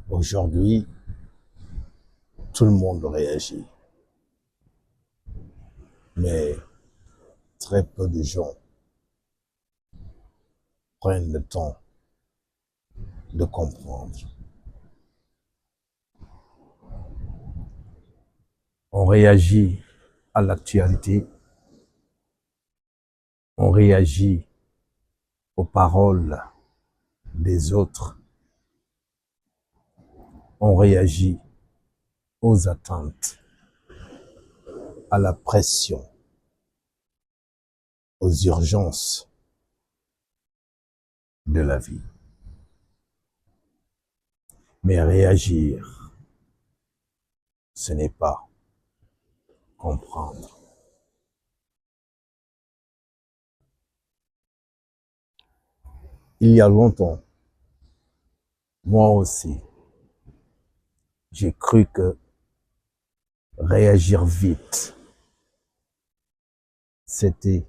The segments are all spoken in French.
Aujourd'hui, tout le monde réagit, mais très peu de gens prennent le temps de comprendre. On réagit à l'actualité, on réagit aux paroles des autres, on réagit aux attentes, à la pression, aux urgences de la vie. Mais réagir, ce n'est pas comprendre. Il y a longtemps, moi aussi, j'ai cru que réagir vite, c'était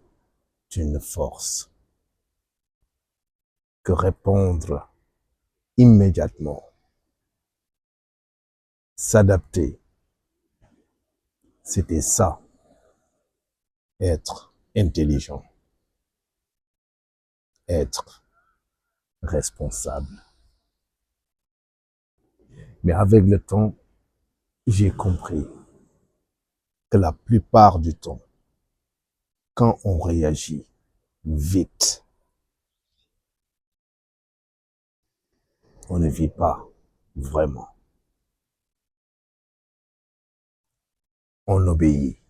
une force, que répondre immédiatement, s'adapter, c'était ça, être intelligent, être responsable. Mais avec le temps, j'ai compris que la plupart du temps, quand on réagit vite, on ne vit pas vraiment. On obéit.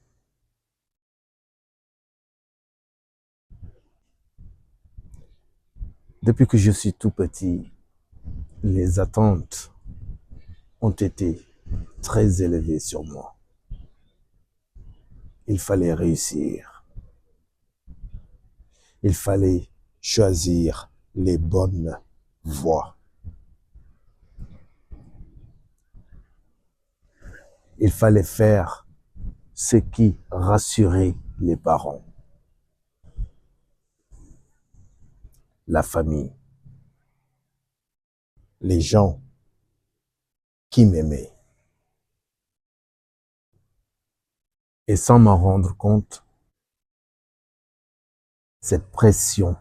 Depuis que je suis tout petit, les attentes ont été très élevées sur moi. Il fallait réussir. Il fallait choisir les bonnes voies. Il fallait faire ce qui rassurait les parents, la famille, les gens qui m'aimaient. Et sans m'en rendre compte, cette pression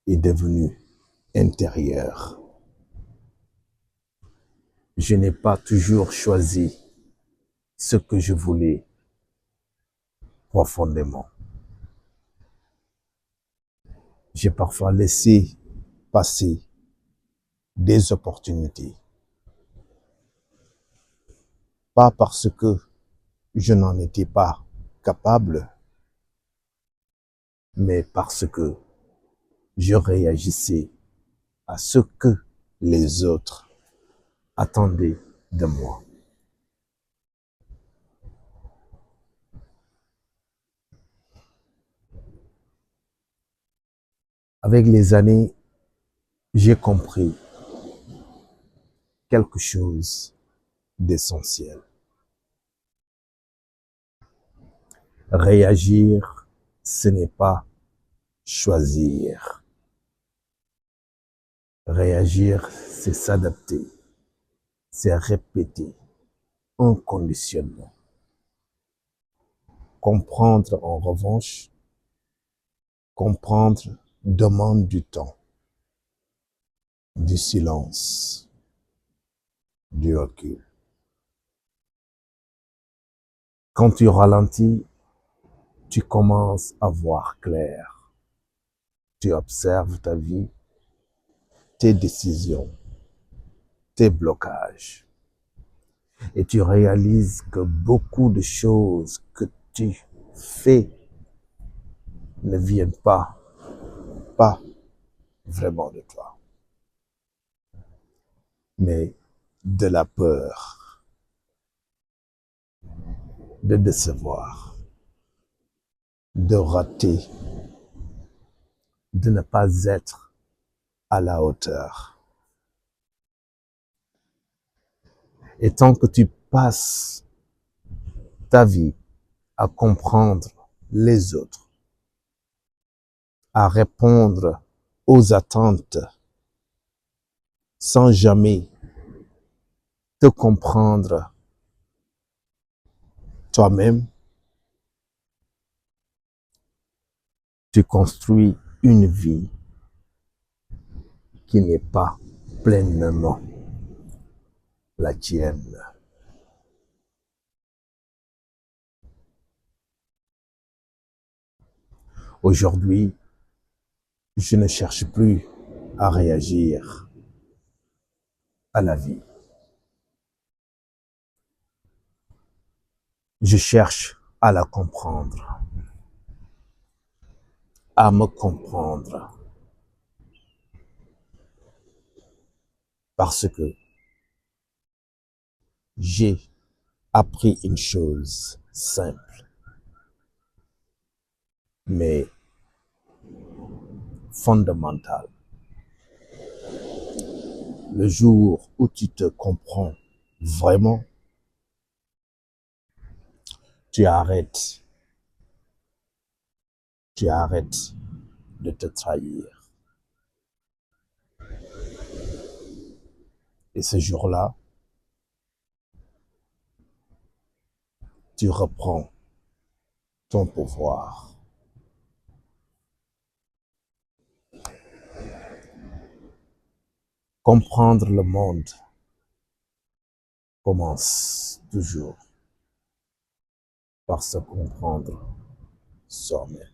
est devenue intérieure. Je n'ai pas toujours choisi ce que je voulais profondément. J'ai parfois laissé passer des opportunités. Pas parce que je n'en étais pas capable, mais parce que je réagissais à ce que les autres attendaient de moi. Avec les années, j'ai compris quelque chose d'essentiel. Réagir, ce n'est pas choisir. Réagir, c'est s'adapter, c'est répéter un conditionnement. Comprendre, en revanche, comprendre demande du temps, du silence, du recul. Quand tu ralentis, tu commences à voir clair. Tu observes ta vie, tes décisions, tes blocages. Et tu réalises que beaucoup de choses que tu fais ne viennent pas vraiment de toi, mais de la peur de décevoir, de rater, de ne pas être à la hauteur. Et tant que tu passes ta vie à comprendre les autres, à répondre aux attentes sans jamais te comprendre toi-même, tu construis une vie qui n'est pas pleinement la tienne. Aujourd'hui, je ne cherche plus à réagir à la vie. Je cherche à la comprendre, à me comprendre, parce que j'ai appris une chose simple, mais fondamentale. Le jour où tu te comprends vraiment, tu arrêtes de te trahir. Et ce jour-là, tu reprends ton pouvoir. Comprendre le monde commence toujours par se comprendre soi-même.